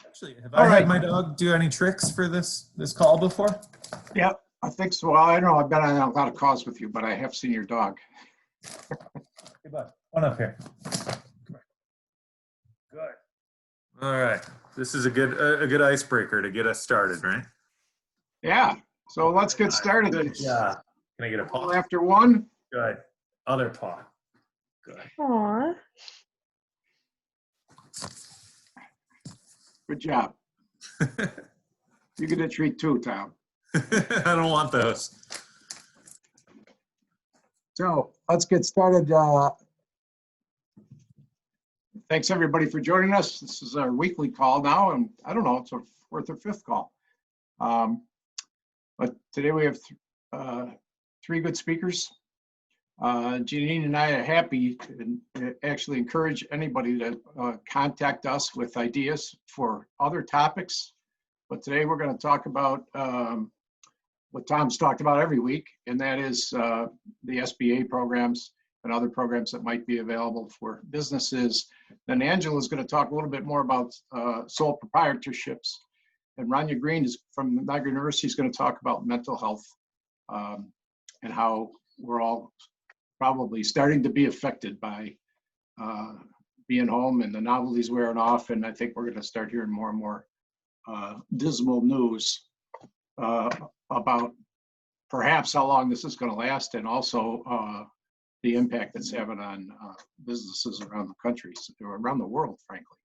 Actually, have All I right. had my dog do any tricks for this call before? Yeah, I think so. Well, I don't know. I've been on a lot of calls with you, but I have seen your dog. Hey, bud, come on up here. Come here. Good. All right. This is a good icebreaker to get us started, right? Yeah. So let's get started. It's Yeah. Can I get a paw? after one. Good. Other paw. Good. Aw. Good job. You get a treat too, Tom. I don't want those. So let's get started. Thanks everybody for joining us. This is our weekly call now, and I don't know, it's our fourth or fifth call. But today we have three good speakers. Jeannine and I are happy to actually encourage anybody to contact us with ideas for other topics. But today we're going to talk about what Tom's talked about every week, and that is the SBA programs and other programs that might be available for businesses. Then Angela is going to talk a little bit more about sole proprietorships. And Ranya Green is from Niagara University is going to talk about mental health and how we're all probably starting to be affected by being home and the novelty's wearing off. And I think we're going to start hearing more and more dismal news about perhaps how long this is going to last, and also the impact it's having on businesses around the country, or around the world, frankly.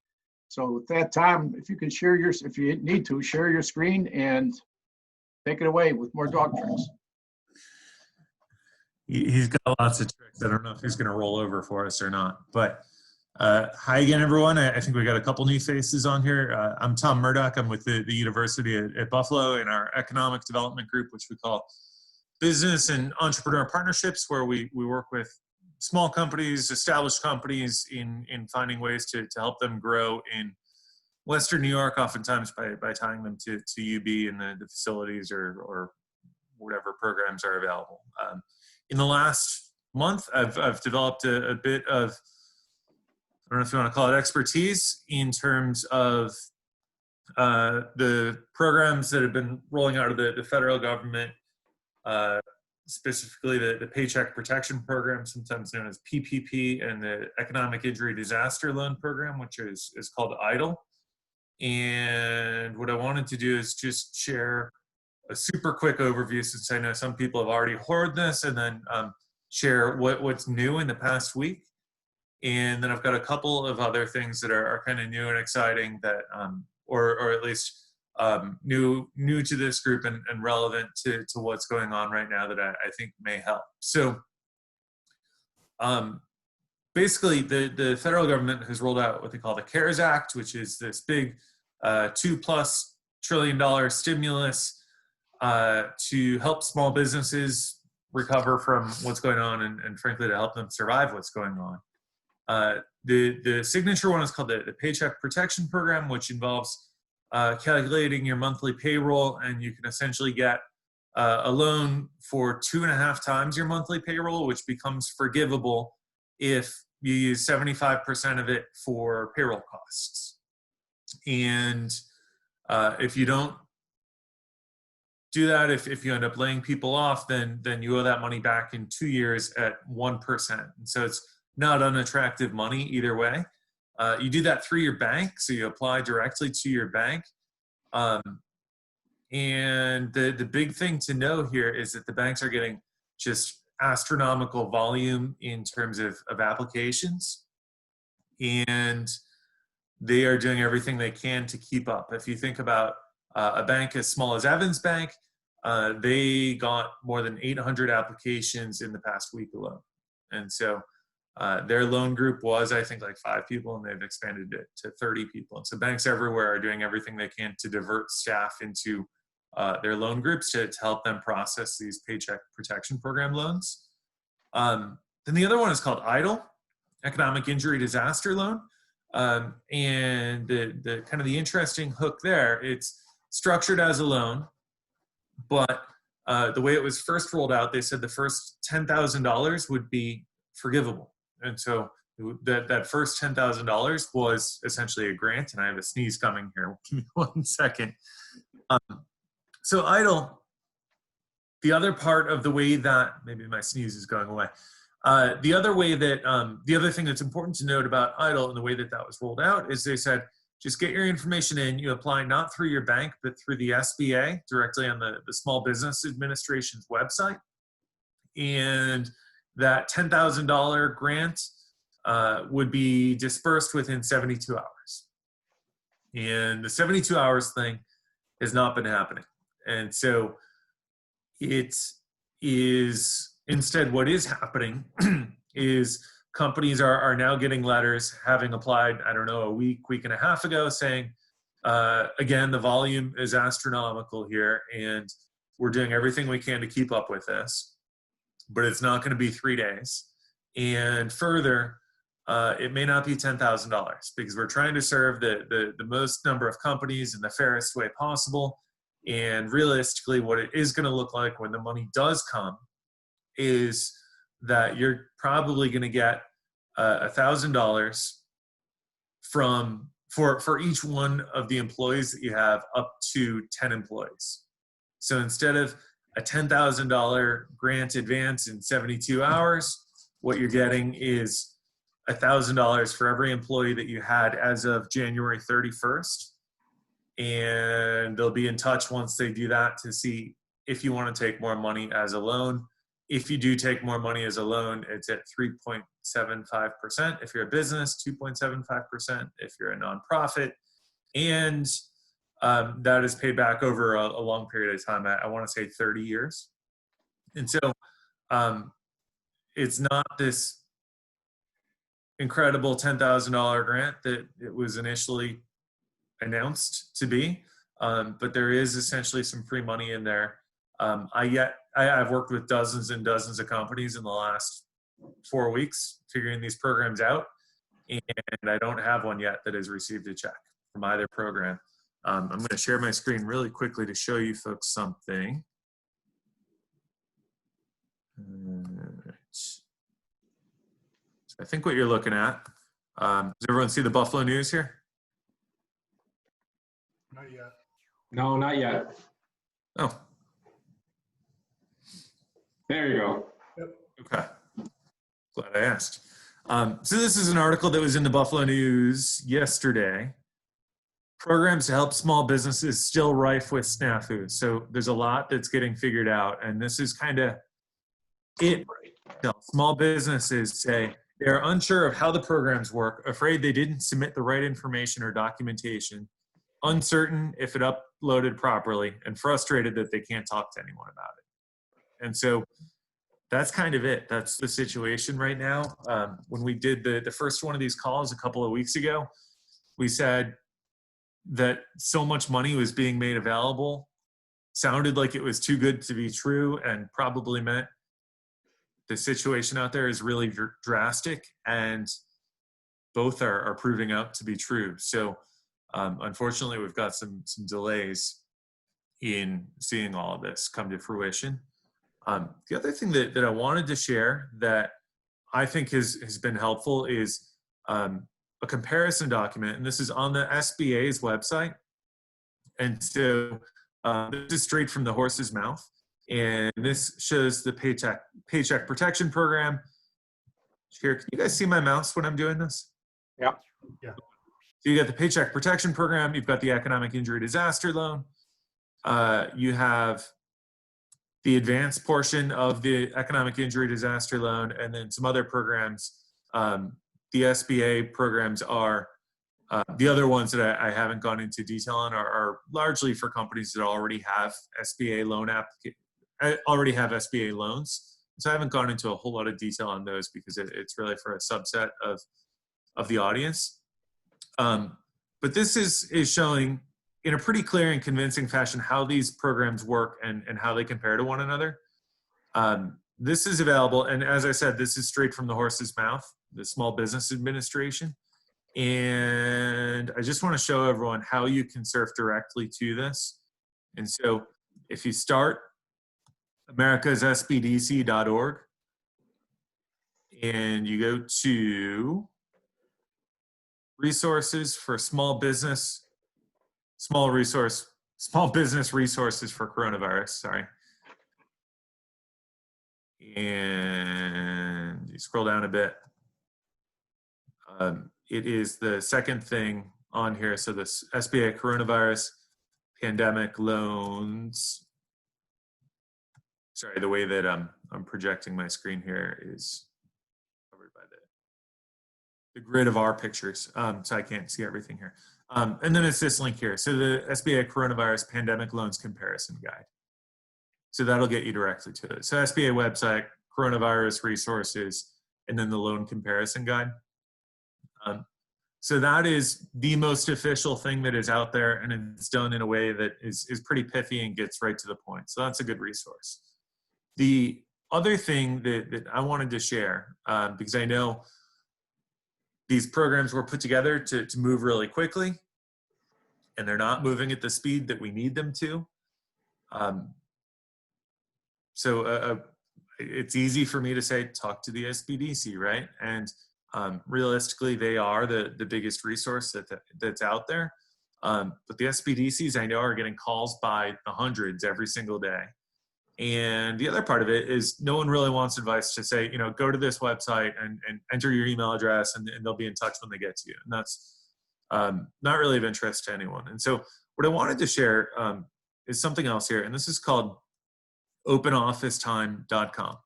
So with that, Tom, if you can share if you need to, share your screen and take it away with more dog tricks. He's got lots of tricks. I don't know if he's going to roll over for us or not. But hi again, everyone. I think we got a couple new faces on here. I'm Tom Murdoch. I'm with the University at Buffalo in our economic development group, which we call business and entrepreneur partnerships, where we work with small companies, established companies in finding ways to help them grow in Western New York, oftentimes by tying them to UB and the facilities or whatever programs are available. In the last month, I've developed a bit of, I don't know if you want to call it expertise, in terms of the programs that have been rolling out of the federal government, specifically the Paycheck Protection Program, sometimes known as PPP, and the Economic Injury Disaster Loan Program, which is called EIDL. And what I wanted to do is just share a super quick overview, since I know some people have already heard this, and then share what's new in the past week. And then I've got a couple of other things that are kind of new and exciting that, or at least new to this group and relevant to what's going on right now that I think may help. So basically the federal government has rolled out what they call the CARES Act, which is this big $2+ trillion stimulus to help small businesses recover from what's going on, and frankly to help them survive what's going on. The signature one is called the Paycheck Protection Program, which involves calculating your monthly payroll, and you can essentially get a loan for 2.5 times your monthly payroll, which becomes forgivable if you use 75% of it for payroll costs. And if you don't do that, if you end up laying people off, then you owe that money back in 2 years at 1%. And so it's not unattractive money either way. You do that through your bank, so you apply directly to your bank. And the big thing to know here is that the banks are getting just astronomical volume in terms of applications, and they are doing everything they can to keep up. If you think about a bank as small as Evans Bank, they got more than 800 applications in the past week alone. And so their loan group was, I think, like 5 people, and they've expanded it to 30 people. And so banks everywhere are doing everything they can to divert staff into their loan groups to help them process these Paycheck Protection Program loans. Then the other one is called EIDL, Economic Injury Disaster Loan. And the kind of the interesting hook there, it's structured as a loan, but the way it was first rolled out, they said the first $10,000 would be forgivable. And so that first $10,000 was essentially a grant, and I have a sneeze coming here. Give me 1 second. So EIDL, the other part of the way that, maybe my sneeze is going away. The other way that, the other thing that's important to note about EIDL and the way that that was rolled out is they said, just get your information in, you apply not through your bank, but through the SBA, directly on the Small Business Administration's website. And that $10,000 grant would be dispersed within 72 hours. And the 72 hours thing has not been happening. And so it is, instead what is happening is companies are now getting letters, having applied, I don't know, a week and a half ago, saying, again, the volume is astronomical here, and we're doing everything we can to keep up with this, but it's not going to be 3 days. And further, it may not be $10,000 because we're trying to serve the most number of companies in the fairest way possible. And realistically, what it is going to look like when the money does come is that you're probably going to get $1,000 for each one of the employees that you have up to 10 employees. So instead of a $10,000 grant advance in 72 hours, what you're getting is $1,000 for every employee that you had as of January 31st. And they'll be in touch once they do that to see if you want to take more money as a loan. If you do take more money as a loan, it's at 3.75%. If you're a business, 2.75%. If you're a nonprofit, and that is paid back over a long period of time. I want to say 30 years. And so it's not this incredible $10,000 grant that it was initially announced to be, but there is essentially some free money in there. I've worked with dozens and dozens of companies in the last 4 weeks figuring these programs out, and I don't have one yet that has received a check from either program. I'm going to share my screen really quickly to show you folks something. So I think what you're looking at, does everyone see the Buffalo News here? Not yet. No, not yet. Oh, There you go. okay. Glad I asked. So this is an article that was in the Buffalo News yesterday. Programs to help small businesses still rife with snafus. So there's a lot that's getting figured out, and this is kind of it. Small businesses say they're unsure of how the programs work, afraid they didn't submit the right information or documentation, uncertain if it uploaded properly, and frustrated that they can't talk to anyone about it. And so that's kind of it. That's the situation right now. When we did the first one of these calls a couple of weeks ago, we said that so much money was being made available, sounded like it was too good to be true, and probably meant the situation out there is really drastic, and both are proving out to be true. So unfortunately, we've got some delays in seeing all of this come to fruition. The other thing that I wanted to share that I think has been helpful is a comparison document, and this is on the SBA's website. And so this is straight from the horse's mouth, and this shows the Paycheck Protection Program. Here, can you guys see my mouse when I'm doing this? Yeah. Yeah. So you got the Paycheck Protection Program, you've got the Economic Injury Disaster Loan, you have the advanced portion of the Economic Injury Disaster Loan, and then some other programs. The SBA programs are, the other ones that I haven't gone into detail on are largely for companies that already have SBA loans. So I haven't gone into a whole lot of detail on those because it's really for a subset of the audience. But this is showing in a pretty clear and convincing fashion how these programs work and how they compare to one another. This is available, and as I said, this is straight from the horse's mouth, the Small Business Administration. And I just want to show everyone how you can surf directly to this. And so if you start americassbdc.org and you go to resources for small business, small business resources for coronavirus, sorry. And you scroll down a bit. It is the second thing on here. So this SBA coronavirus pandemic loans. Sorry, the way that I'm projecting my screen here is covered by the grid of our pictures, so I can't see everything here. And then it's this link here. So the SBA coronavirus pandemic loans comparison guide. So that'll get you directly to it. So SBA website, coronavirus resources, and then the loan comparison guide. So that is the most official thing that is out there, and it's done in a way that is pretty pithy and gets right to the point. So that's a good resource. The other thing that I wanted to share, because I know these programs were put together to move really quickly, and they're not moving at the speed that we need them to. It's easy for me to say, talk to the SBDC, right? And realistically, they are the biggest resource that's out there. But the SBDCs I know are getting calls by the hundreds every single day. And the other part of it is no one really wants advice to say, go to this website and enter your email address and they'll be in touch when they get to you. And that's not really of interest to anyone. And so what I wanted to share is something else here. And this is called openofficetime.com.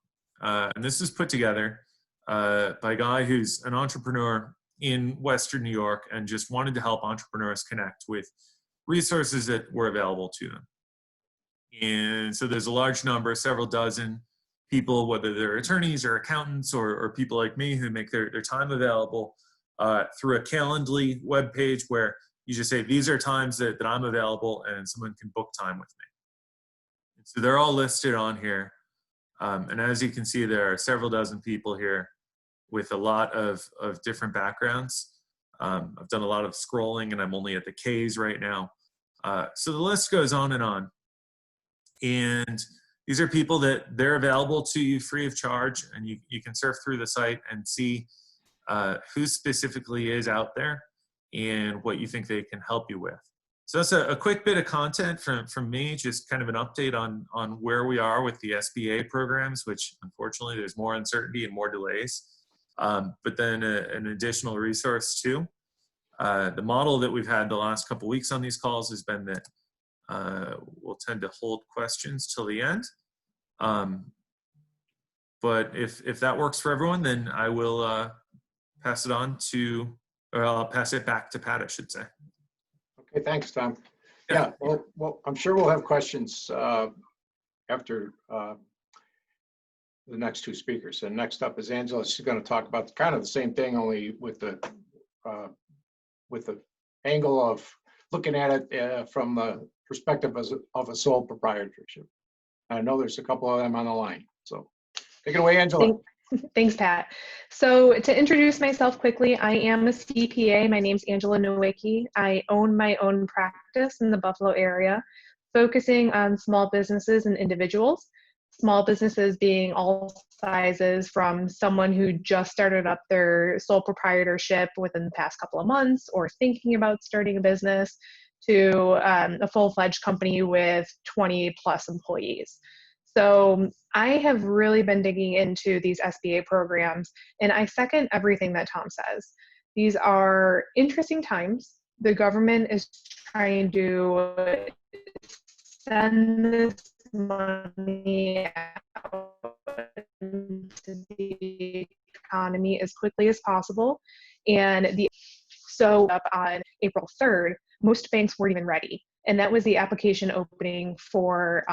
And this is put together by a guy who's an entrepreneur in Western New York and just wanted to help entrepreneurs connect with resources that were available to them. And so there's a large number, several dozen people, whether they're attorneys or accountants or people like me who make their time available through a Calendly webpage where you just say, these are times that I'm available and someone can book time with me. And so they're all listed on here. And as you can see, there are several dozen people here with a lot of different backgrounds. I've done a lot of scrolling and I'm only at the K's right now. So the list goes on and on. And these are people that they're available to you free of charge, and you can surf through the site and see who specifically is out there and what you think they can help you with. So that's a quick bit of content from me, just kind of an update on where we are with the SBA programs, which unfortunately there's more uncertainty and more delays, but then an additional resource too. The model that we've had the last couple weeks on these calls has been that we'll tend to hold questions till the end. But if that works for everyone, then I will pass it on to, or I'll pass it back to Pat, I should say. Okay, thanks, Tom. Yeah, well, I'm sure we'll have questions after the next two speakers. And next up is Angela. She's going to talk about kind of the same thing, only with the angle of looking at it from the perspective of a sole proprietorship. I know there's a couple of them on the line. So take it away, Angela. Thanks, Pat. So to introduce myself quickly, I am a CPA. My name's Angela Nowicki. I own my own practice in the Buffalo area, focusing on small businesses and individuals. Small businesses being all sizes, from someone who just started up their sole proprietorship within the past couple of months or thinking about starting a business, to a full-fledged company with 20 plus employees. So I have really been digging into these SBA programs, and I second everything that Tom says. These are interesting times. The government is trying to send this money out into the economy as quickly as possible. And so up on April 3rd, most banks weren't even ready. And that was the application opening for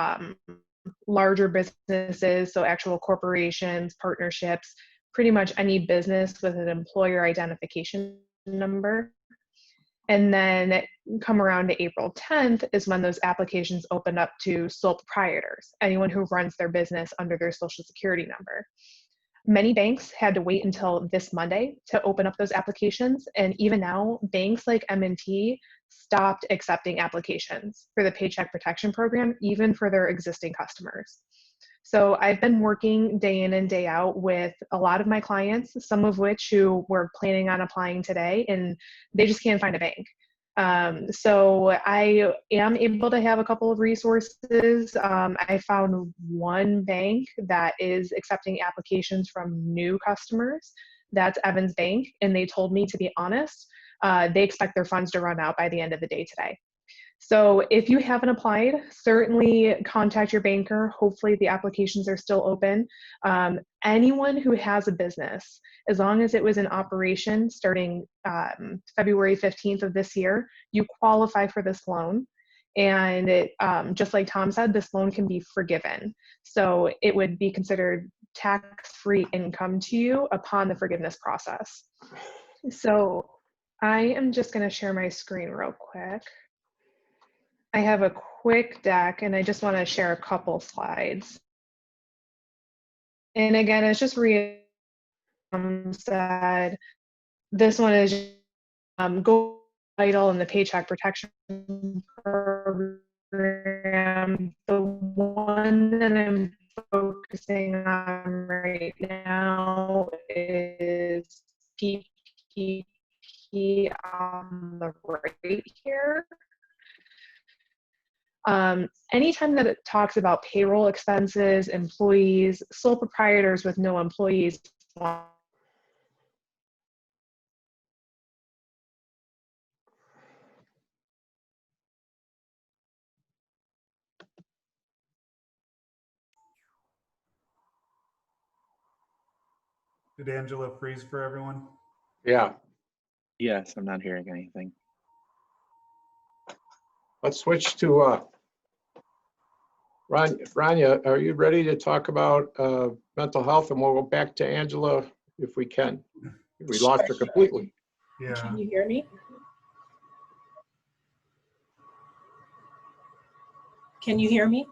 larger businesses, so actual corporations, partnerships, pretty much any business with an employer identification number. And then come around to April 10th is when those applications opened up to sole proprietors, anyone who runs their business under their social security number. Many banks had to wait until this Monday to open up those applications. And even now, banks like M&T stopped accepting applications for the Paycheck Protection Program, even for their existing customers. So I've been working day in and day out with a lot of my clients, some of which who were planning on applying today, and they just can't find a bank. So I am able to have a couple of resources. I found one bank that is accepting applications from new customers. That's Evans Bank, and they told me, to be honest, they expect their funds to run out by the end of the day today. So if you haven't applied, certainly contact your banker. Hopefully the applications are still open. Anyone who has a business, as long as it was in operation starting February 15th of this year, you qualify for this loan. And it, just like Tom said, this loan can be forgiven. So it would be considered tax-free income to you upon the forgiveness process. So I am just going to share my screen real quick. I have a quick deck, and I just want to share a couple slides. And again, it's just said, this one is Go Vital and the Paycheck Protection Program. The one that I'm focusing on right now is PPP on the right here. Anytime that it talks about payroll expenses, employees, sole proprietors with no employees, Did Angela freeze for everyone? Yeah, Yes, I'm not hearing anything. let's switch to Ranya. Are you ready to talk about mental health? And we'll go back to Angela if we can. We lost her completely. Yeah. Can you hear me? Can you hear me?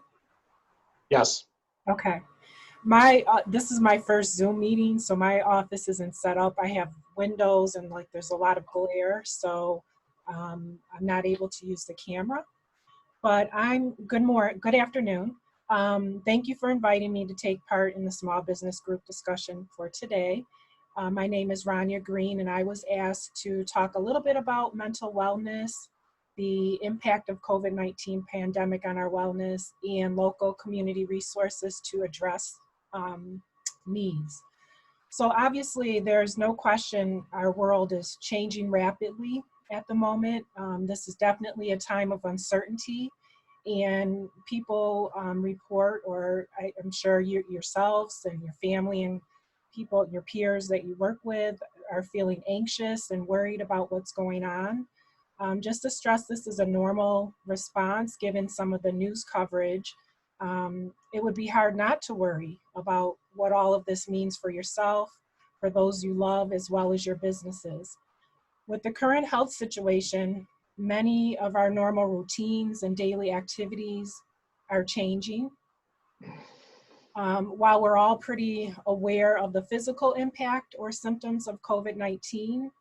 Yes. Okay. This is my first Zoom meeting, so my office isn't set up. I have windows and there's a lot of glare, so I'm not able to use the camera. But good afternoon. Thank you for inviting me to take part in the small business group discussion for today. My name is Rania Green, and I was asked to talk a little bit about mental wellness, the impact of COVID-19 pandemic on our wellness, and local community resources to address needs. So obviously there's no question our world is changing rapidly at the moment. This is definitely a time of uncertainty, and people report, or I'm sure yourselves and your family and people, your peers that you work with, are feeling anxious and worried about what's going on. Just to stress, this is a normal response given some of the news coverage. It would be hard not to worry about what all of this means for yourself, for those you love, as well as your businesses. With the current health situation, many of our normal routines and daily activities are changing. While we're all pretty aware of the physical impact or symptoms of COVID-19,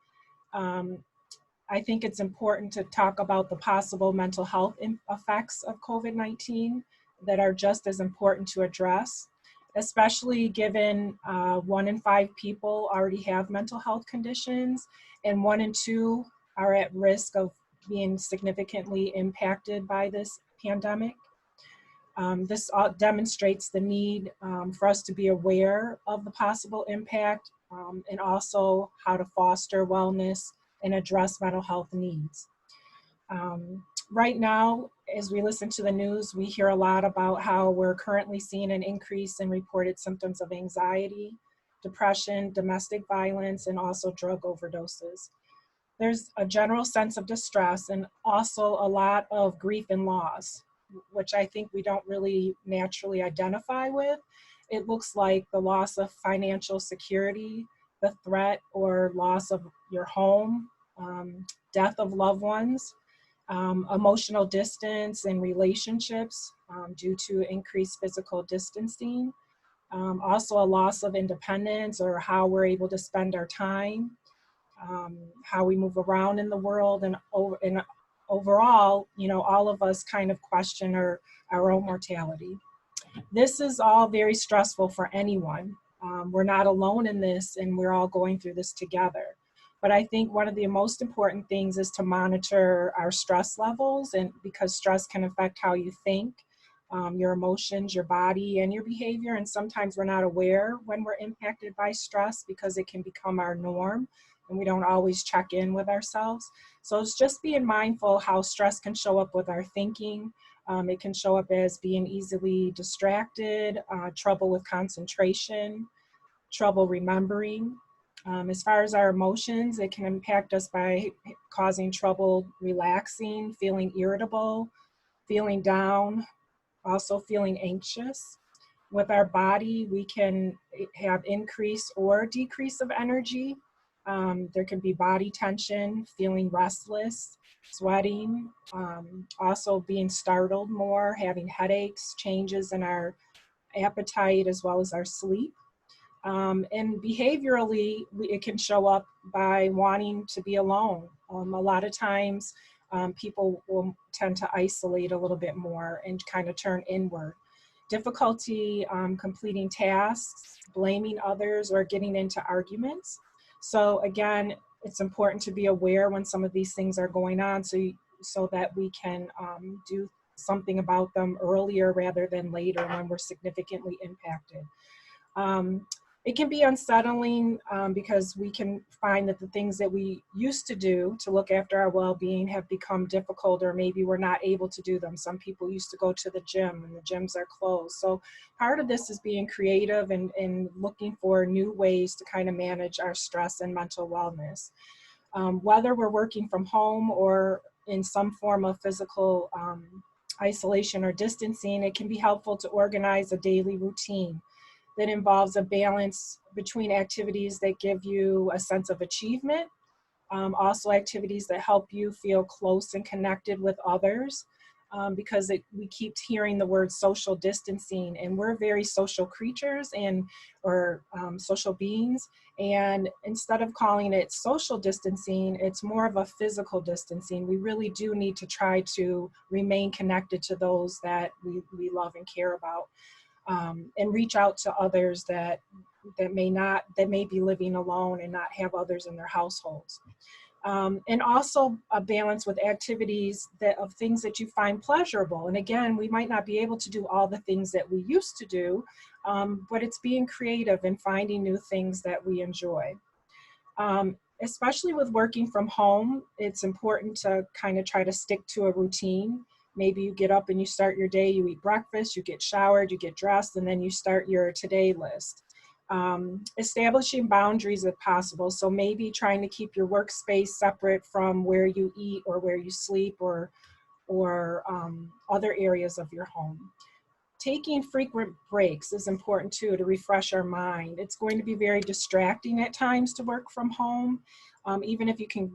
I think it's important to talk about the possible mental health effects of COVID-19 that are just as important to address, especially given 1 in 5 people already have mental health conditions, and 1 in 2 are at risk of being significantly impacted by this pandemic. This demonstrates the need for us to be aware of the possible impact and also how to foster wellness and address mental health needs. Right now, as we listen to the news, we hear a lot about how we're currently seeing an increase in reported symptoms of anxiety, depression, domestic violence, and also drug overdoses. There's a general sense of distress and also a lot of grief and loss, which I think we don't really naturally identify with. It looks like the loss of financial security, the threat or loss of your home, death of loved ones, emotional distance in relationships due to increased physical distancing, also a loss of independence or how we're able to spend our time, how we move around in the world, and overall, all of us kind of question our own mortality. This is all very stressful for anyone. We're not alone in this, and we're all going through this together. But I think one of the most important things is to monitor our stress levels, and because stress can affect how you think, your emotions, your body, and your behavior. And sometimes we're not aware when we're impacted by stress because it can become our norm and we don't always check in with ourselves. So it's just being mindful how stress can show up with our thinking. It can show up as being easily distracted, trouble with concentration, trouble remembering. As far as our emotions, it can impact us by causing trouble relaxing, feeling irritable, feeling down, also feeling anxious. With our body, we can have increase or decrease of energy. There can be body tension, feeling restless, sweating, also being startled more, having headaches, changes in our appetite as well as our sleep. And behaviorally, it can show up by wanting to be alone. A lot of times, people will tend to isolate a little bit more and kind of turn inward. Difficulty completing tasks, blaming others, or getting into arguments. So again, it's important to be aware when some of these things are going on so that we can do something about them earlier rather than later when we're significantly impacted. It can be unsettling because we can find that the things that we used to do to look after our well-being have become difficult, or maybe we're not able to do them. Some people used to go to the gym and the gyms are closed. So part of this is being creative and looking for new ways to kind of manage our stress and mental wellness. Whether we're working from home or in some form of physical isolation or distancing, it can be helpful to organize a daily routine that involves a balance between activities that give you a sense of achievement, also activities that help you feel close and connected with others, because we keep hearing the word social distancing, and we're very social creatures or social beings, and instead of calling it social distancing, it's more of a physical distancing. We really do need to try to remain connected to those that we love and care about. And reach out to others that may be living alone and not have others in their households. And also a balance with activities of things that you find pleasurable. And again, we might not be able to do all the things that we used to do, but it's being creative and finding new things that we enjoy. Especially with working from home, it's important to kind of try to stick to a routine. Maybe you get up and you start your day, you eat breakfast, you get showered, you get dressed, and then you start your to-do list. Establishing boundaries if possible. So maybe trying to keep your workspace separate from where you eat or where you sleep or other areas of your home. Taking frequent breaks is important too, to refresh our mind. It's going to be very distracting at times to work from home. Even if you can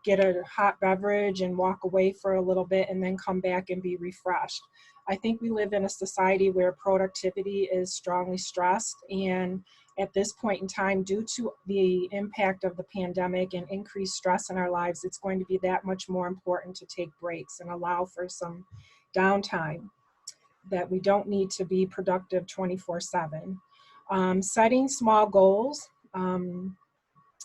get a hot beverage and walk away for a little bit and then come back and be refreshed. I think we live in a society where productivity is strongly stressed, and at this point in time, due to the impact of the pandemic and increased stress in our lives, it's going to be that much more important to take breaks and allow for some downtime, that we don't need to be productive 24/7. Setting small goals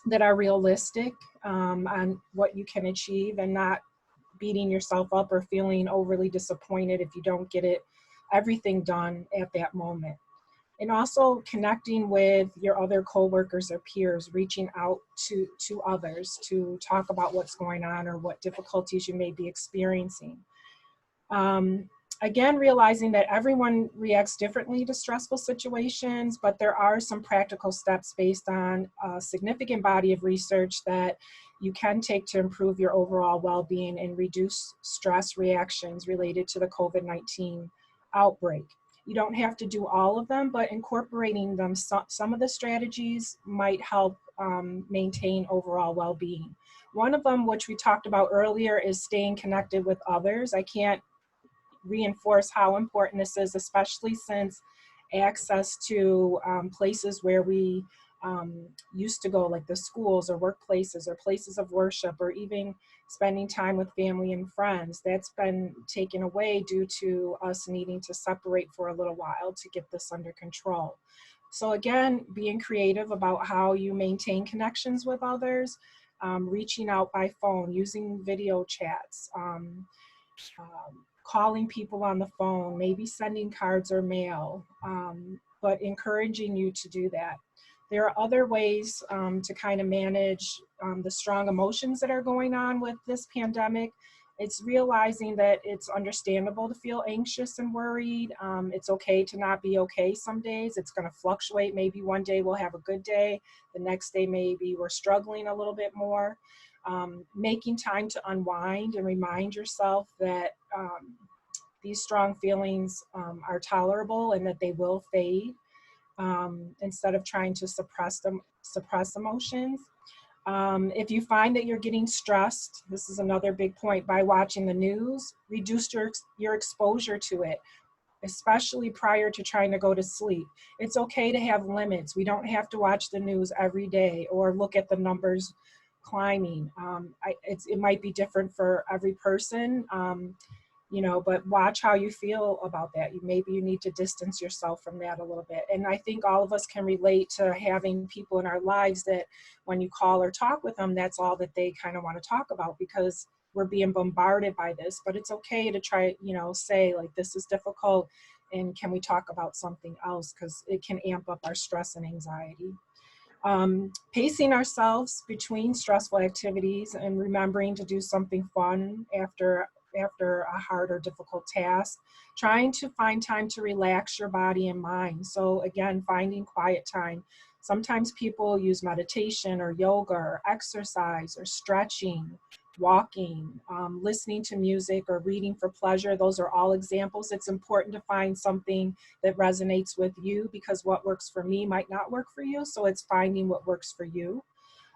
that are realistic on what you can achieve, and not beating yourself up or feeling overly disappointed if you don't get everything done at that moment. And also connecting with your other coworkers or peers, reaching out to others to talk about what's going on or what difficulties you may be experiencing. Again, realizing that everyone reacts differently to stressful situations, but there are some practical steps based on a significant body of research that you can take to improve your overall well-being and reduce stress reactions related to the COVID-19 outbreak. You don't have to do all of them, but incorporating them, some of the strategies might help maintain overall well-being. One of them, which we talked about earlier, is staying connected with others. I can't reinforce how important this is, especially since access to places where we used to go, like the schools or workplaces or places of worship, or even spending time with family and friends. That's been taken away due to us needing to separate for a little while to get this under control. So again, being creative about how you maintain connections with others, reaching out by phone, using video chats, calling people on the phone, maybe sending cards or mail, but encouraging you to do that. There are other ways to kind of manage the strong emotions that are going on with this pandemic. It's realizing that it's understandable to feel anxious and worried. It's okay to not be okay some days. It's going to fluctuate. Maybe one day we'll have a good day. The next day, maybe we're struggling a little bit more. Making time to unwind and remind yourself that these strong feelings are tolerable and that they will fade, instead of trying to suppress emotions. If you find that you're getting stressed, this is another big point, by watching the news, reduce your exposure to it, especially prior to trying to go to sleep. It's okay to have limits. We don't have to watch the news every day or look at the numbers climbing. It might be different for every person, but watch how you feel about that. Maybe you need to distance yourself from that a little bit. And I think all of us can relate to having people in our lives that when you call or talk with them, that's all that they kind of want to talk about, because we're being bombarded by this. But it's okay to try, say like, this is difficult and can we talk about something else, because it can amp up our stress and anxiety. Pacing ourselves between stressful activities and remembering to do something fun after a hard or difficult task, trying to find time to relax your body and mind. So again, finding quiet time. Sometimes people use meditation or yoga or exercise or stretching, walking, listening to music or reading for pleasure. Those are all examples. It's important to find something that resonates with you, because what works for me might not work for you. So it's finding what works for you.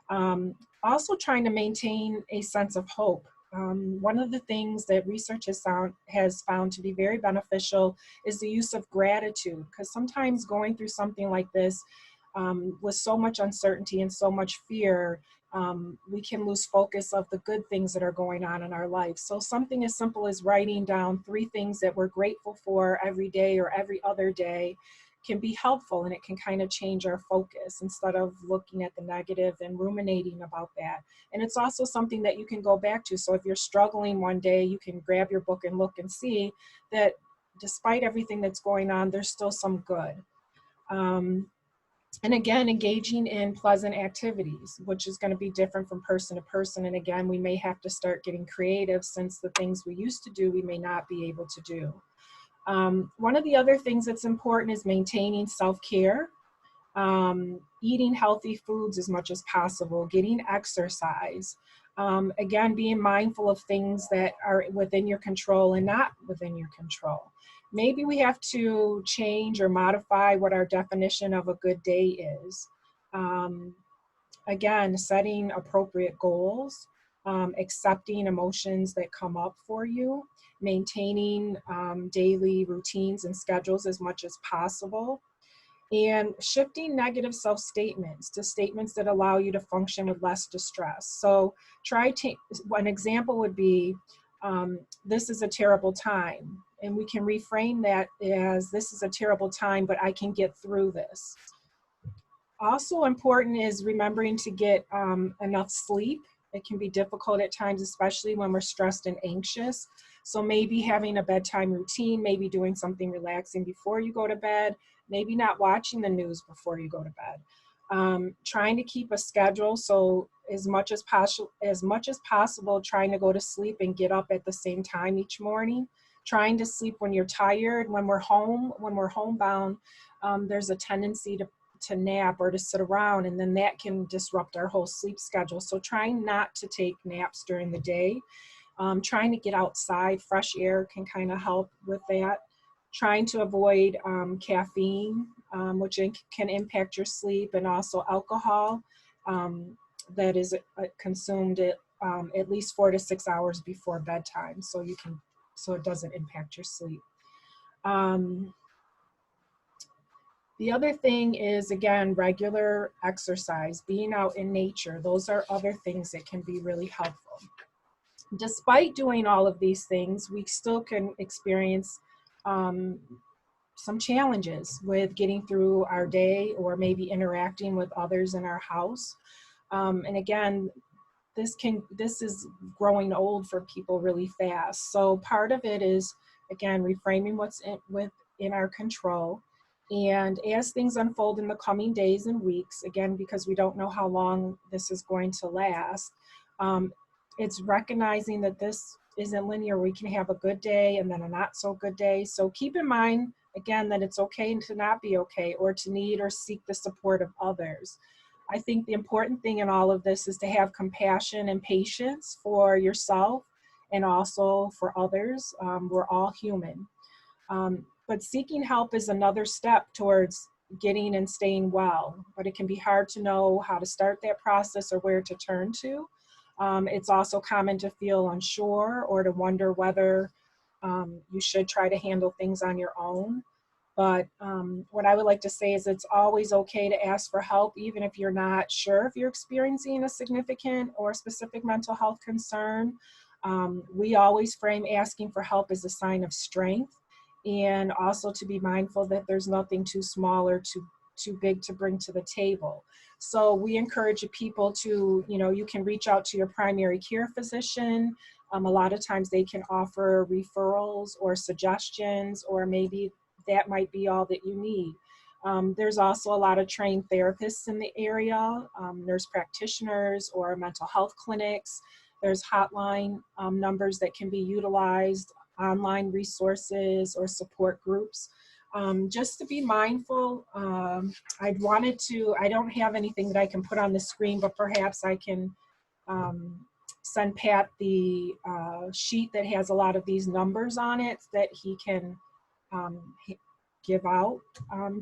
Also trying to maintain a sense of hope. One of the things that research has found to be very beneficial is the use of gratitude, because sometimes going through something like this with so much uncertainty and so much fear, we can lose focus of the good things that are going on in our life. So something as simple as writing down 3 things that we're grateful for every day or every other day can be helpful, and it can kind of change our focus instead of looking at the negative and ruminating about that. And it's also something that you can go back to. So if you're struggling one day, you can grab your book and look and see that despite everything that's going on, there's still some good. And again, engaging in pleasant activities, which is going to be different from person to person. And again, we may have to start getting creative, since the things we used to do, we may not be able to do. One of the other things that's important is maintaining self-care, eating healthy foods as much as possible, getting exercise. Again, being mindful of things that are within your control and not within your control. Maybe we have to change or modify what our definition of a good day is. Again, setting appropriate goals, accepting emotions that come up for you, maintaining daily routines and schedules as much as possible, and shifting negative self-statements to statements that allow you to function with less distress. So one example would be, this is a terrible time. And we can reframe that as, this is a terrible time, but I can get through this. Also important is remembering to get enough sleep. It can be difficult at times, especially when we're stressed and anxious. So maybe having a bedtime routine, maybe doing something relaxing before you go to bed, maybe not watching the news before you go to bed. Trying to keep a schedule, so as much as possible, trying to go to sleep and get up at the same time each morning. Trying to sleep when you're tired. When we're homebound, there's a tendency to nap or to sit around, and then that can disrupt our whole sleep schedule. So trying not to take naps during the day. Trying to get outside, fresh air can kind of help with that. Trying to avoid caffeine, which can impact your sleep, and also alcohol that is consumed at least 4 to 6 hours before bedtime, so it doesn't impact your sleep. The other thing is, again, regular exercise, being out in nature. Those are other things that can be really helpful. Despite doing all of these things, we still can experience some challenges with getting through our day or maybe interacting with others in our house. And again, this is growing old for people really fast. So part of it is, again, reframing what's within our control. And as things unfold in the coming days and weeks, again, because we don't know how long this is going to last, it's recognizing that this isn't linear. We can have a good day and then a not so good day. So keep in mind, again, that it's okay to not be okay, or to need or seek the support of others. I think the important thing in all of this is to have compassion and patience for yourself and also for others. We're all human. But seeking help is another step towards getting and staying well, but it can be hard to know how to start that process or where to turn to. It's also common to feel unsure or to wonder whether you should try to handle things on your own. But what I would like to say is it's always okay to ask for help, even if you're not sure if you're experiencing a significant or specific mental health concern. We always frame asking for help as a sign of strength, and also to be mindful that there's nothing too small or too big to bring to the table. So we encourage people to, you can reach out to your primary care physician. A lot of times they can offer referrals or suggestions, or maybe that might be all that you need. There's also a lot of trained therapists in the area, nurse practitioners or mental health clinics. There's hotline numbers that can be utilized, online resources or support groups. Just to be mindful, I don't have anything that I can put on the screen, but perhaps I can send Pat the sheet that has a lot of these numbers on it that he can give out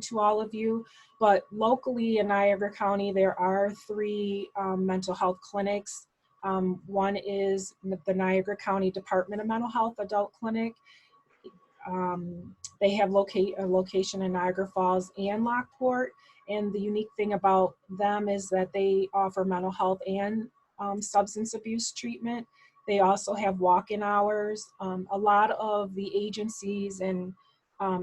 to all of you. But locally in Niagara County, there are 3 mental health clinics. One is the Niagara County Department of Mental Health Adult Clinic. They have a location in Niagara Falls and Lockport. And the unique thing about them is that they offer mental health and substance abuse treatment. They also have walk-in hours. A lot of the agencies and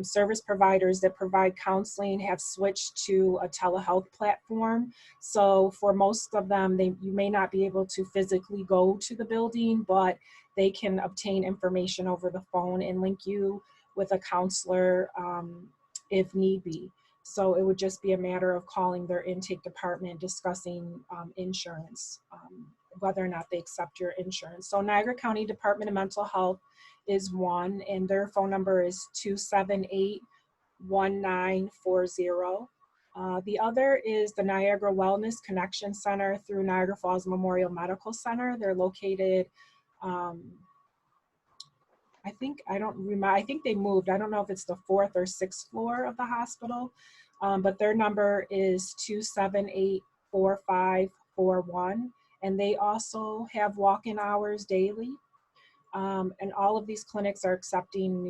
service providers that provide counseling have switched to a telehealth platform. So for most of them, you may not be able to physically go to the building, but they can obtain information over the phone and link you with a counselor if need be. So it would just be a matter of calling their intake department, discussing insurance, whether or not they accept your insurance. So Niagara County Department of Mental Health is one, and their phone number is 278-1940. The other is the Niagara Wellness Connection Center through Niagara Falls Memorial Medical Center. They're located, I think they moved. I don't know if it's the 4th or 6th floor of the hospital, but their number is 278-4541. And they also have walk-in hours daily. And all of these clinics are accepting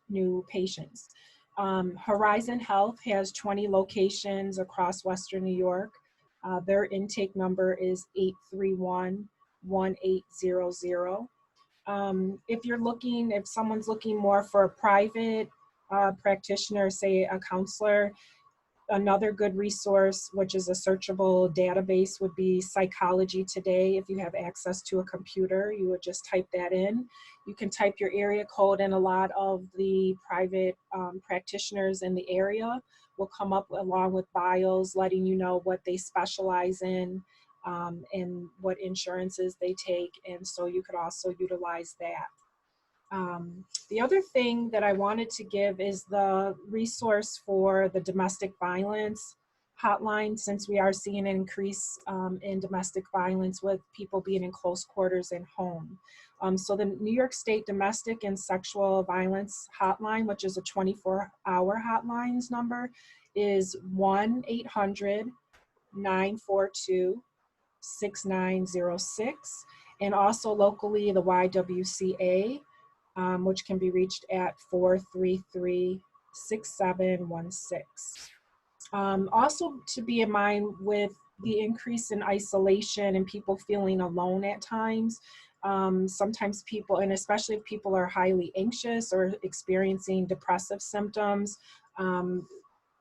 new patients. Horizon Health has 20 locations across Western New York. Their intake number is 831-1800. If someone's looking more for a private practitioner, say a counselor, another good resource, which is a searchable database, would be Psychology Today. If you have access to a computer, you would just type that in. You can type your area code, and a lot of the private practitioners in the area will come up along with bios letting you know what they specialize in and what insurances they take. And so you could also utilize that. The other thing that I wanted to give is the resource for the domestic violence hotline, since we are seeing an increase in domestic violence with people being in close quarters and home. So the New York State Domestic and Sexual Violence Hotline, which is a 24-hour hotlines number, is 1-800-942-6906. And also locally, the YWCA, which can be reached at 433-6999. Also to be in mind with the increase in isolation and people feeling alone at times, sometimes people, and especially if people are highly anxious or experiencing depressive symptoms,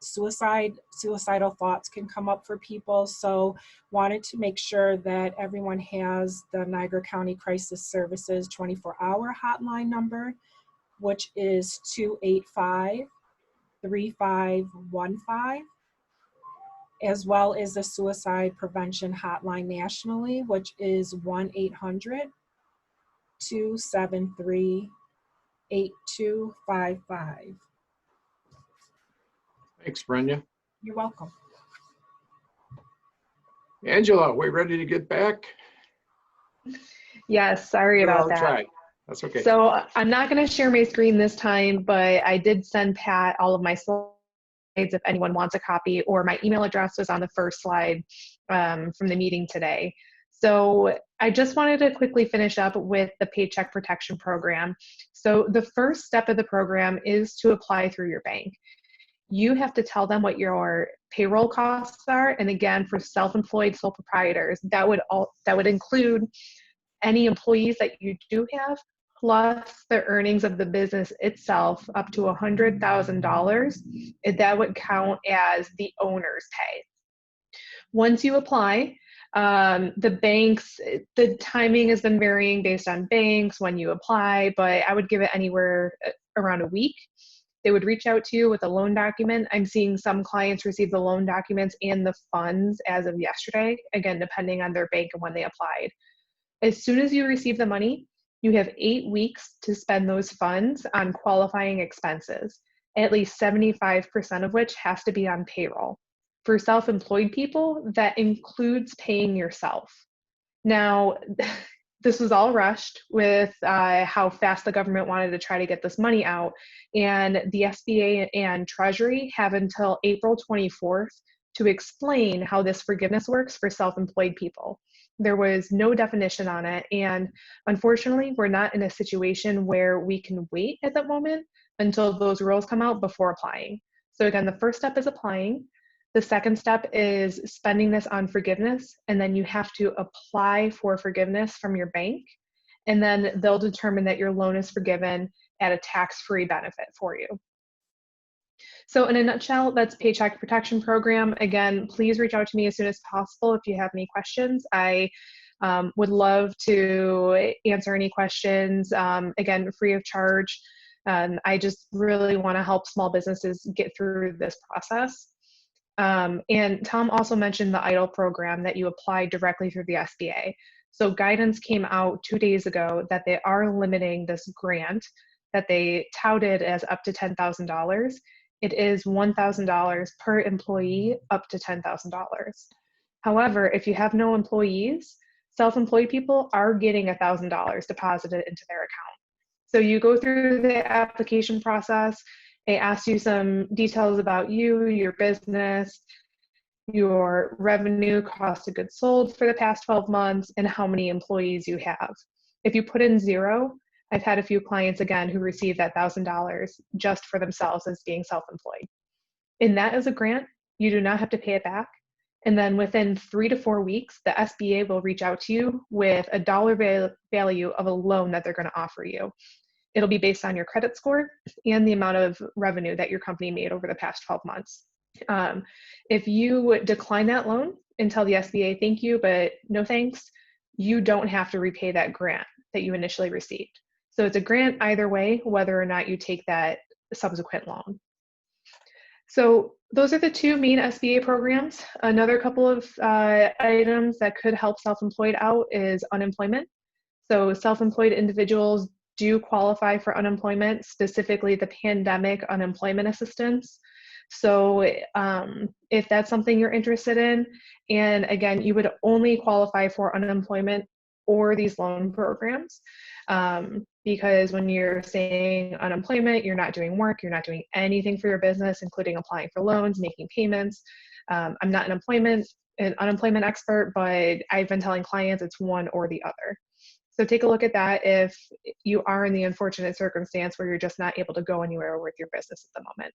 suicidal thoughts can come up for people. So wanted to make sure that everyone has the Niagara County Crisis Services 24-hour hotline number, which is 285-3515, as well as the suicide prevention hotline nationally, which is 1-800-273-8255. Thanks, Ranya. You're welcome. Angela, we ready to get back? Yes, sorry Give it about our that. try. That's okay. So I'm not going to share my screen this time, but I did send Pat all of my slides if anyone wants a copy, or my email address was on the first slide from the meeting today. So I just wanted to quickly finish up with the Paycheck Protection Program. So the first step of the program is to apply through your bank. You have to tell them what your payroll costs are. And again, for self-employed sole proprietors, that would include any employees that you do have, plus the earnings of the business itself up to $100,000. That would count as the owner's pay. Once you apply, the banks, the timing has been varying based on banks when you apply, but I would give it anywhere around a week. They would reach out to you with a loan document. I'm seeing some clients receive the loan documents and the funds as of yesterday, again, depending on their bank and when they applied. As soon as you receive the money, you have 8 weeks to spend those funds on qualifying expenses, at least 75% of which has to be on payroll. For self-employed people, that includes paying yourself. Now, this was all rushed with how fast the government wanted to try to get this money out. And the SBA and Treasury have until April 24th to explain how this forgiveness works for self-employed people. There was no definition on it. And unfortunately, we're not in a situation where we can wait at that moment until those rules come out before applying. So again, the first step is applying. The second step is spending this on forgiveness, and then you have to apply for forgiveness from your bank, and then they'll determine that your loan is forgiven at a tax-free benefit for you. So in a nutshell, that's Paycheck Protection Program. Again, please reach out to me as soon as possible if you have any questions. I would love to answer any questions, again, free of charge. I just really want to help small businesses get through this process. And Tom also mentioned the EIDL program that you apply directly through the SBA. So guidance came out 2 days ago that they are limiting this grant that they touted as up to $10,000. It is $1,000 per employee up to $10,000. However, if you have no employees, self-employed people are getting $1,000 deposited into their account. So you go through the application process. It asks you some details about you, your business, your revenue, cost of goods sold for the past 12 months, and how many employees you have. If you put in 0, I've had a few clients, again, who received that $1,000 just for themselves as being self-employed. And that is a grant. You do not have to pay it back. And then within 3 to 4 weeks, the SBA will reach out to you with a dollar value of a loan that they're going to offer you. It'll be based on your credit score and the amount of revenue that your company made over the past 12 months. If you decline that loan and tell the SBA, thank you, but no thanks, you don't have to repay that grant that you initially received. So it's a grant either way, whether or not you take that subsequent loan. So those are the 2 main SBA programs. Another couple of items that could help self-employed out is unemployment. So self-employed individuals do qualify for unemployment, specifically the pandemic unemployment assistance. So if that's something you're interested in, and again, you would only qualify for unemployment or these loan programs, because when you're saying unemployment, you're not doing work, you're not doing anything for your business, including applying for loans, making payments. I'm not an unemployment expert, but I've been telling clients it's one or the other. So take a look at that if you are in the unfortunate circumstance where you're just not able to go anywhere with your business at the moment.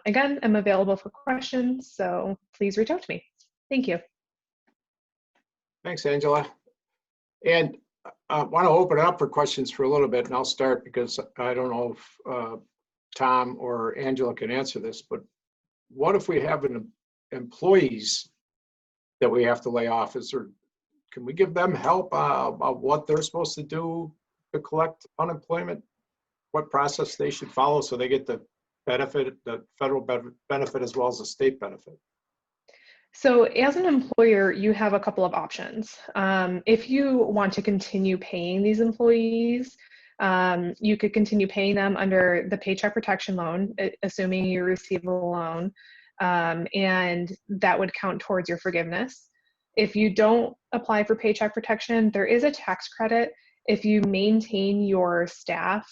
Again, I'm available for questions, so please reach out to me. Thank you. Thanks, Angela. And I want to open it up for questions for a little bit, and I'll start because I don't know if Tom or Angela can answer this, but what if we have employees that we have to lay off? Can we give them help about what they're supposed to do to collect unemployment? What process they should follow so they get the benefit, the federal benefit as well as the state benefit? So as an employer, you have a couple of options. If you want to continue paying these employees, you could continue paying them under the Paycheck Protection Loan, assuming you receive a loan, and that would count towards your forgiveness. If you don't apply for Paycheck Protection, there is a tax credit. If you maintain your staff,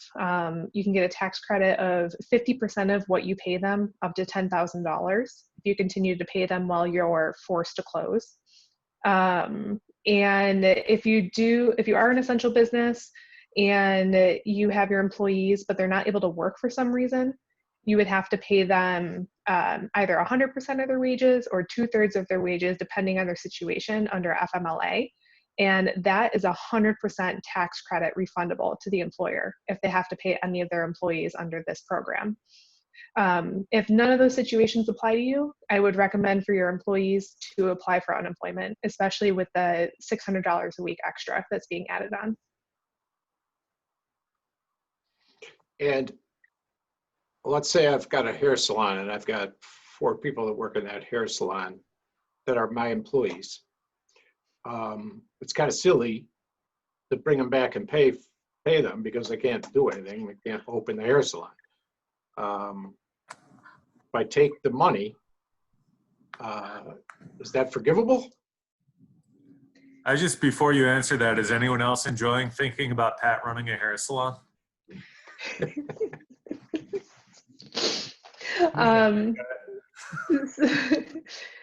you can get a tax credit of 50% of what you pay them, up to $10,000, if you continue to pay them while you're forced to close. And if you are an essential business and you have your employees, but they're not able to work for some reason, you would have to pay them either 100% of their wages or 2/3 of their wages, depending on their situation under FMLA. And that is 100% tax credit refundable to the employer if they have to pay any of their employees under this program. If none of those situations apply to you, I would recommend for your employees to apply for unemployment, especially with the $600 a week extra that's being added on. And let's say I've got a hair salon and I've got 4 people that work in that hair salon that are my employees. It's kind of silly to bring them back and pay them because they can't do anything. They can't open the hair salon. If I take the money, is that forgivable? Before you answer that, is anyone else enjoying thinking about Pat running a hair salon?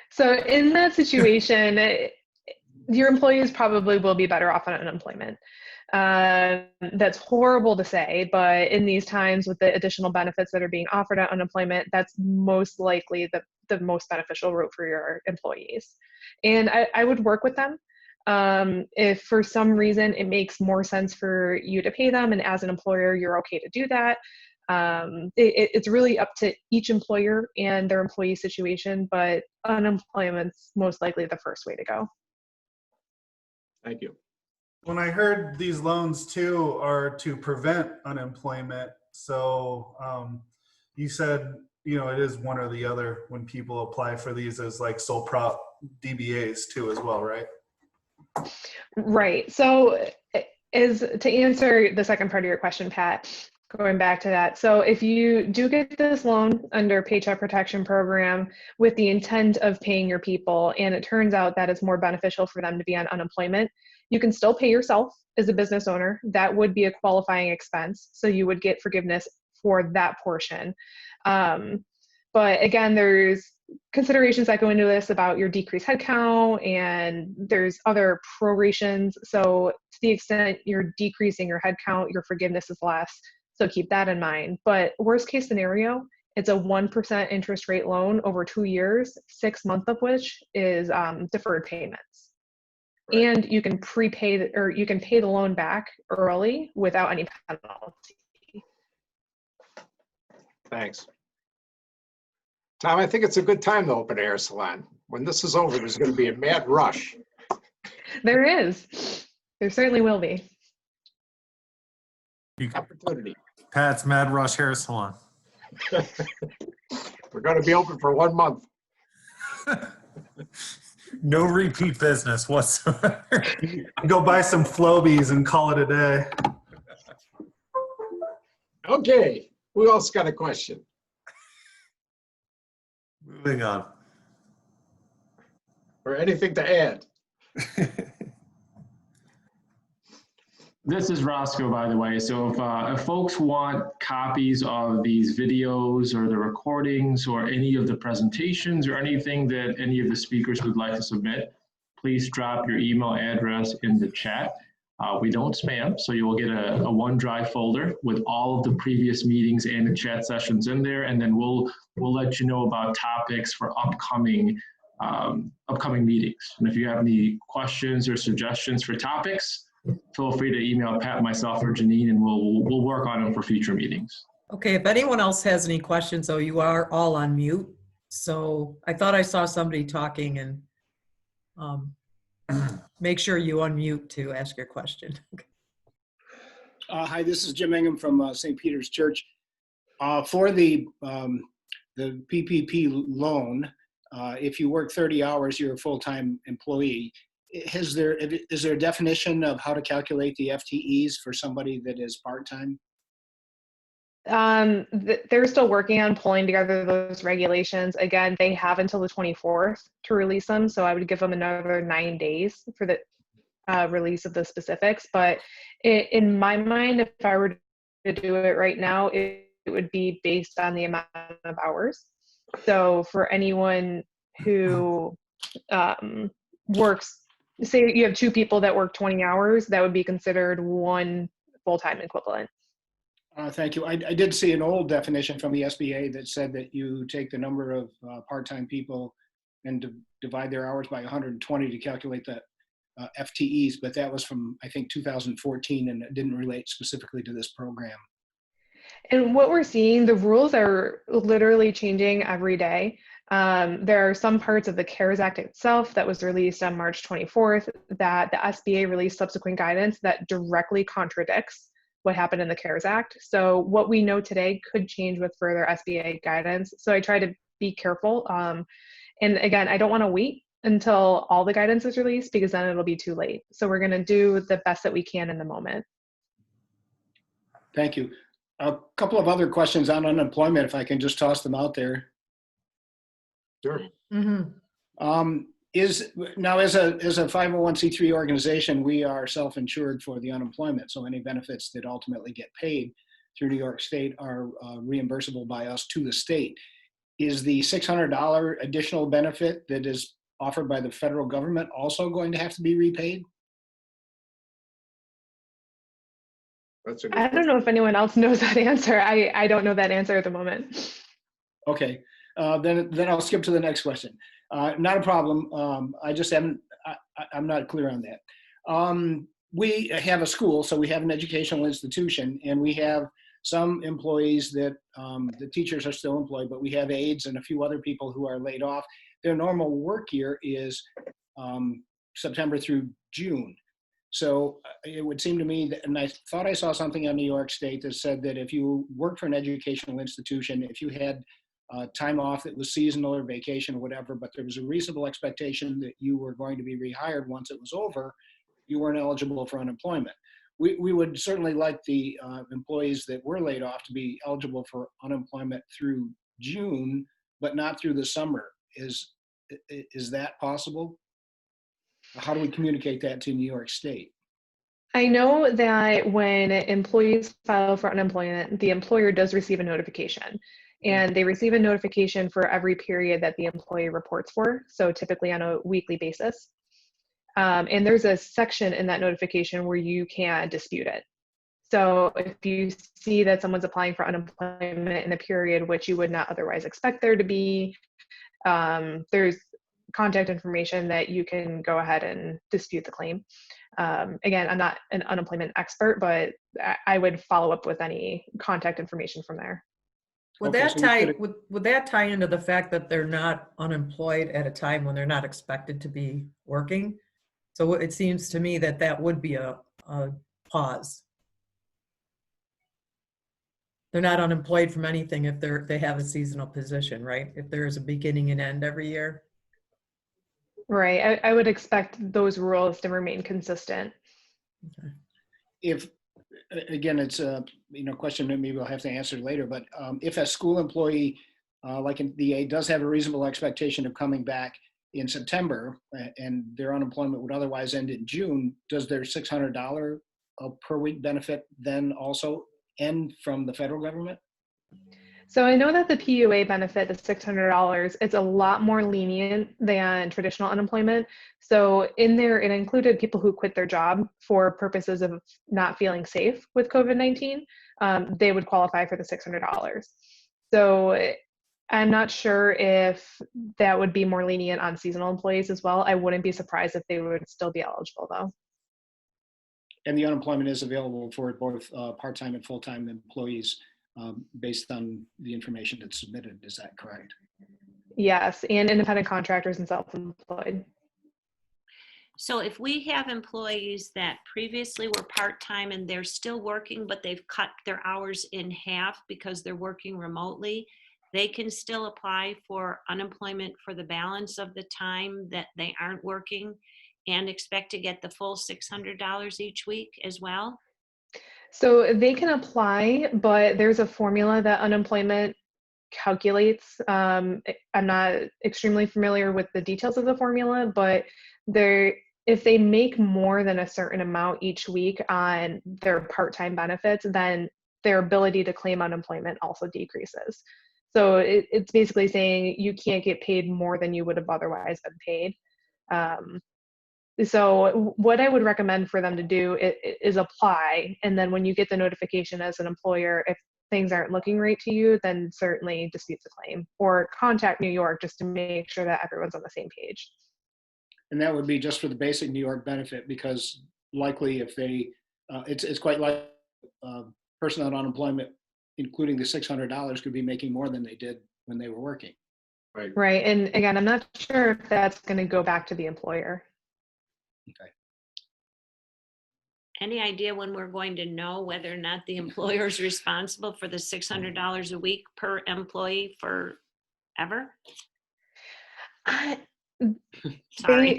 So in that situation, your employees probably will be better off on unemployment. That's horrible to say, but in these times with the additional benefits that are being offered at unemployment, that's most likely the most beneficial route for your employees. And I would work with them. If for some reason it makes more sense for you to pay them, and as an employer, you're okay to do that. It's really up to each employer and their employee situation, but unemployment's most likely the first way to go. Thank you. When I heard these loans too are to prevent unemployment, so you said, it is one or the other when people apply for these as like sole prop DBAs too as well, right? Right. So to answer the second part of your question, Pat, going back to that. So if you do get this loan under Paycheck Protection Program with the intent of paying your people, and it turns out that it's more beneficial for them to be on unemployment, you can still pay yourself as a business owner. That would be a qualifying expense. So you would get forgiveness for that portion. But again, there's considerations that go into this about your decreased headcount, and there's other prorations. So to the extent you're decreasing your headcount, your forgiveness is less. So keep that in mind. But worst case scenario, it's a 1% interest rate loan over 2 years, 6 months of which is deferred payments. Right. And you can prepay or you can pay the loan back early without any penalty. Thanks. Tom, I think it's a good time to open a hair salon. When this is over, there's going to be a mad rush. There is. There certainly will be. Opportunity. Pat's Mad Rush Hair Salon. We're going to be open for 1 month. No repeat business whatsoever. Go buy some Flobies and call it a day. Okay. Who else got a question? Moving on. Or anything to add? This is Roscoe, by the way. So if folks want copies of these videos or the recordings or any of the presentations or anything that any of the speakers would like to submit, please drop your email address in the chat. We don't spam, so you will get a OneDrive folder with all of the previous meetings and the chat sessions in there, and then we'll let you know about topics for upcoming meetings. And if you have any questions or suggestions for topics, feel free to email Pat, myself, or Jeannine, and we'll work on them for future meetings. Okay, if anyone else has any questions, though, you are all on mute. So I thought I saw somebody talking, and make sure you unmute to ask your question. Hi, this is Jim Ingham from St. Peter's Church. For the PPP loan, if you work 30 hours, you're a full-time employee. Is there a definition of how to calculate the FTEs for somebody that is part-time? They're still working on pulling together those regulations. Again, they have until the 24th to release them, so I would give them another 9 days for the release of the specifics. But in my mind, if I were to do it right now, it would be based on the amount of hours. So for anyone who works, say you have 2 people that work 20 hours, that would be considered 1 full-time equivalent. Thank you. I did see an old definition from the SBA that said that you take the number of part-time people and divide their hours by 120 to calculate the FTEs, but that was from, I think, 2014, and it didn't relate specifically to this program. And what we're seeing, the rules are literally changing every day. There are some parts of the CARES Act itself that was released on March 24th that the SBA released subsequent guidance that directly contradicts what happened in the CARES Act. So what we know today could change with further SBA guidance. So I try to be careful. And again, I don't want to wait until all the guidance is released, because then it'll be too late. So we're going to do the best that we can in the moment. Thank you. A couple of other questions on unemployment, if I can just toss them out there. Sure. Mm-hmm. Now, as a 501c3 organization, we are self-insured for the unemployment. So any benefits that ultimately get paid through New York State are reimbursable by us to the state. Is the $600 additional benefit that is offered by the federal government also going to have to be repaid? I don't know if anyone else knows that answer. I don't know that answer at the moment. Okay, then I'll skip to the next question. Not a problem. I'm not clear on that. We have a school, so we have an educational institution, and we have some employees that the teachers are still employed, but we have aides and a few other people who are laid off. Their normal work year is September through June. So it would seem to me that, and I thought I saw something on New York State that said that if you work for an educational institution, if you had time off that was seasonal or vacation or whatever, but there was a reasonable expectation that you were going to be rehired once it was over, you weren't eligible for unemployment. We would certainly like the employees that were laid off to be eligible for unemployment through June, but not through the summer. Is that possible? How do we communicate that to New York State? I know that when employees file for unemployment, the employer does receive a notification, and they receive a notification for every period that the employee reports for, so typically on a weekly basis. And there's a section in that notification where you can dispute it. So if you see that someone's applying for unemployment in a period which you would not otherwise expect there to be, there's contact information that you can go ahead and dispute the claim. Again, I'm not an unemployment expert, but I would follow up with any contact information from there. Would that tie into the fact that they're not unemployed at a time when they're not expected to be working? So it seems to me that that would be a pause. They're not unemployed from anything if they have a seasonal position, right? If there is a beginning and end every year. Right. I would expect those rules to remain consistent. Okay. If, again, it's a question that maybe we'll have to answer later, but if a school employee like in the VA does have a reasonable expectation of coming back in September and their unemployment would otherwise end in June, does their $600 per week benefit then also end from the federal government? So I know that the POA benefit, the $600, it's a lot more lenient than traditional unemployment. So in there, it included people who quit their job for purposes of not feeling safe with COVID-19. They would qualify for the $600. So I'm not sure if that would be more lenient on seasonal employees as well. I wouldn't be surprised if they would still be eligible though. And the unemployment is available for both part-time and full-time employees based on the information that's submitted. Is that correct? Yes, and independent contractors and self-employed. So if we have employees that previously were part-time and they're still working, but they've cut their hours in half because they're working remotely, they can still apply for unemployment for the balance of the time that they aren't working and expect to get the full $600 each week as well? So they can apply, but there's a formula that unemployment calculates. I'm not extremely familiar with the details of the formula, but if they make more than a certain amount each week on their part-time benefits, then their ability to claim unemployment also decreases. So it's basically saying you can't get paid more than you would have otherwise been paid. So what I would recommend for them to do is apply. And then when you get the notification as an employer, if things aren't looking right to you, then certainly dispute the claim or contact New York just to make sure that everyone's on the same page. And that would be just for the basic New York benefit, because likely if they, it's quite likely person on unemployment, including the $600, could be making more than they did when they were working. Right. Right. And again, I'm not sure if that's going to go back to the employer. Okay. Any idea when we're going to know whether or not the employer is responsible for the $600 a week per employee forever? Sorry.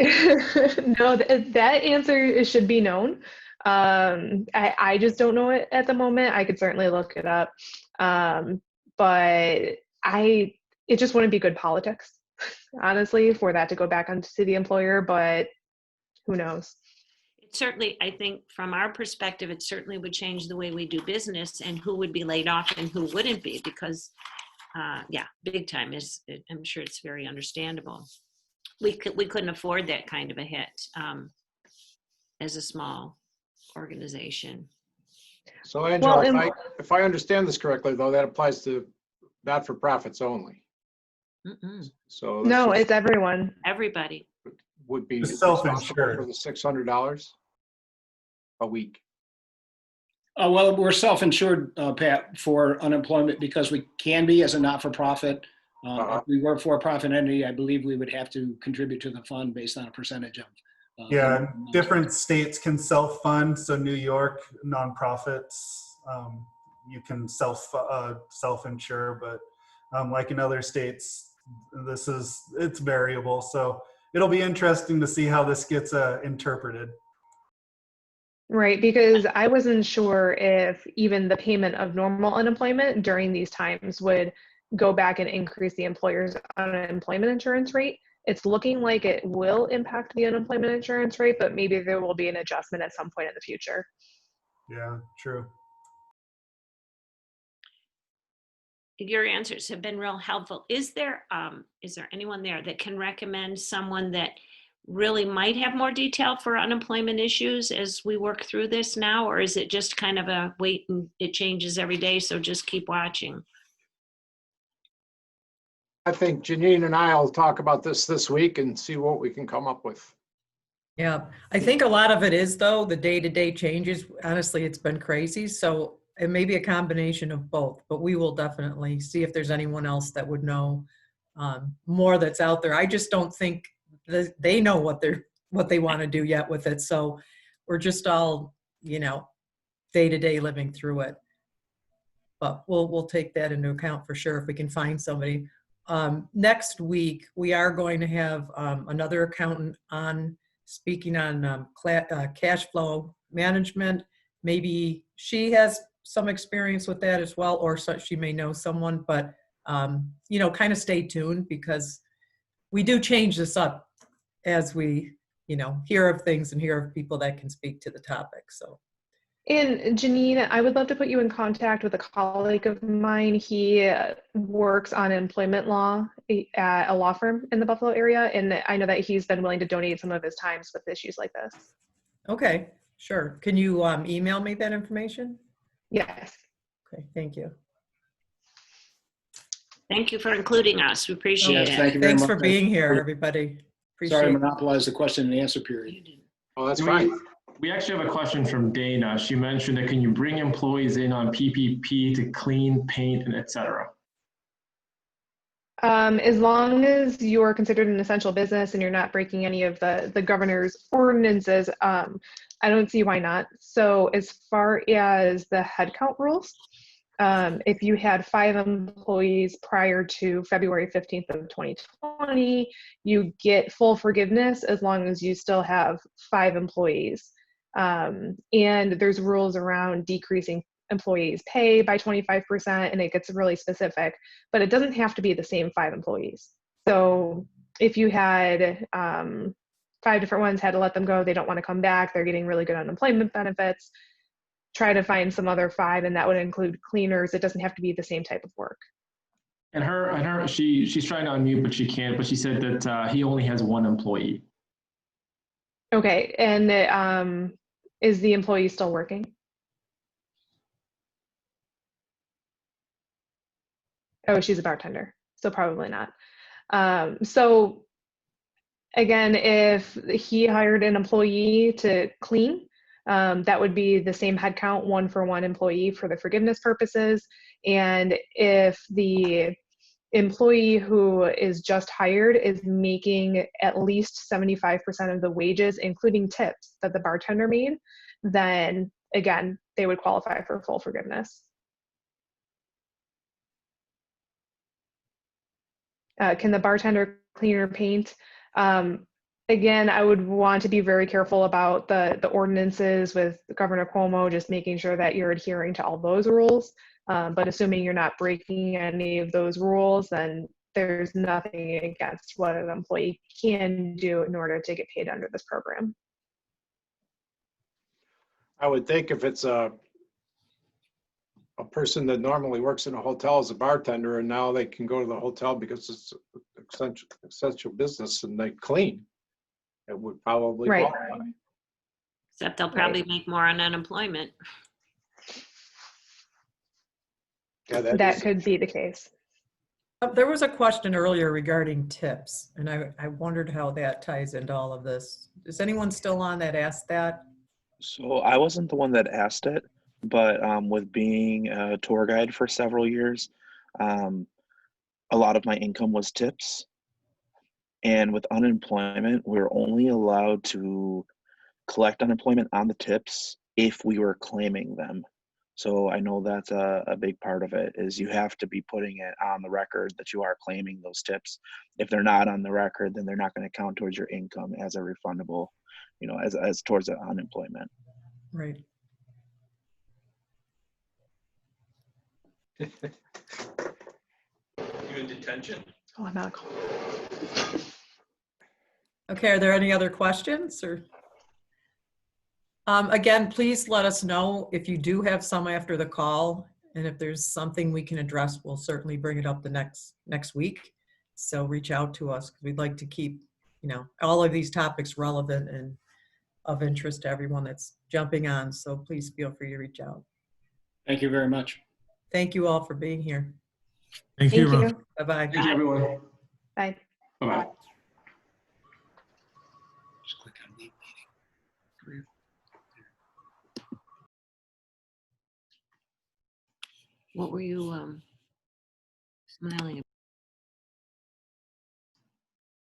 No, that answer should be known. I just don't know it at the moment. I could certainly look it up. But it just wouldn't be good politics, honestly, for that to go back onto the employer, but who knows? It certainly, I think from our perspective, it certainly would change the way we do business and who would be laid off and who wouldn't be, because yeah, big time is, I'm sure it's very understandable. We couldn't afford that kind of a hit as a small organization. So Angela, Well, if I understand this correctly, though, that applies to not-for-profits only. So no, it's everyone. Everybody. Would be self-insured for the $600 a week. Well, we're self-insured, Pat, for unemployment because we can be as a not-for-profit. If we were a for-profit entity, I believe we would have to contribute to the fund based on a percentage of. Yeah, different states can self-fund. So New York nonprofits, you can self-insure, but like in other states, it's variable. So it'll be interesting to see how this gets interpreted. Right, because I wasn't sure if even the payment of normal unemployment during these times would go back and increase the employer's unemployment insurance rate. It's looking like it will impact the unemployment insurance rate, but maybe there will be an adjustment at some point in the future. Yeah, true. Your answers have been real helpful. Is there anyone there that can recommend someone that really might have more detail for unemployment issues as we work through this now, or is it just kind of a wait and it changes every day, so just keep watching? I think Jeannine and I will talk about this week and see what we can come up with. Yeah, I think a lot of it is, though, the day-to-day changes. Honestly, it's been crazy. So it may be a combination of both, but we will definitely see if there's anyone else that would know more that's out there. I just don't think they know what they want to do yet with it. So we're just all, day-to-day living through it. But we'll take that into account for sure if we can find somebody. Next week, we are going to have another accountant on speaking on cash flow management. Maybe she has some experience with that as well, or so she may know someone, but kind of stay tuned because we do change this up as we, hear of things and hear of people that can speak to the topic. So, And Jeannine, I would love to put you in contact with a colleague of mine. He works on employment law at a law firm in the Buffalo area, and I know that he's been willing to donate some of his times with issues like this. Okay, sure. Can you email me that information? Yes. Okay, thank you. Thank you for including us. We appreciate Yes, it. thank you very Thanks much. for being here, everybody. Appreciate Sorry to it. monopolize the question and answer period. Oh, that's fine. We actually have a question from Dana. She mentioned that can you bring employees in on PPP to clean, paint, and et cetera? As long as you are considered an essential business and you're not breaking any of the governor's ordinances, I don't see why not. So as far as the headcount rules, if you had 5 employees prior to February 15th of 2020, you get full forgiveness as long as you still have 5 employees. And there's rules around decreasing employees' pay by 25%, and it gets really specific, but it doesn't have to be the same 5 employees. So if you had 5 different ones, had to let them go, they don't want to come back, they're getting really good unemployment benefits, try to find some other 5, and that would include cleaners. It doesn't have to be the same type of work. And she's trying to unmute, but she can't, but she said that he only has 1 employee. Okay, and is the employee still working? Oh, she's a bartender, so probably not. So again, if he hired an employee to clean, that would be the same headcount, 1-for-1 employee for the forgiveness purposes. And if the employee who is just hired is making at least 75% of the wages, including tips that the bartender made, then again, they would qualify for full forgiveness. Can the bartender clean or paint? Again, I would want to be very careful about the ordinances with Governor Cuomo, just making sure that you're adhering to all those rules. But assuming you're not breaking any of those rules, then there's nothing against what an employee can do in order to get paid under this program. I would think if it's a person that normally works in a hotel as a bartender and now they can go to the hotel because it's essential business and they clean, it would probably Right. qualify. Except they'll probably make more on unemployment. Yeah, That could be the case. There was a question earlier regarding tips, and I wondered how that ties into all of this. Is anyone still on that asked that? So I wasn't the one that asked it, but with being a tour guide for several years, a lot of my income was tips. And with unemployment, we were only allowed to collect unemployment on the tips if we were claiming them. So I know that's a big part of it, is you have to be putting it on the record that you are claiming those tips. If they're not on the record, then they're not going to count towards your income as a refundable, as towards the unemployment. Right. You in detention? Oh, I'm out of call. Okay, are there any other questions or? Again, please let us know if you do have some after the call, and if there's something we can address, we'll certainly bring it up the next week. So reach out to us because we'd like to keep, all of these topics relevant and of interest to everyone that's jumping on. So please feel free to reach out. Thank you very much. Thank you all for being here. Thank you. Bye-bye. Thank you, everyone. Bye. Bye-bye. Just click on leave meeting. What were you smiling about?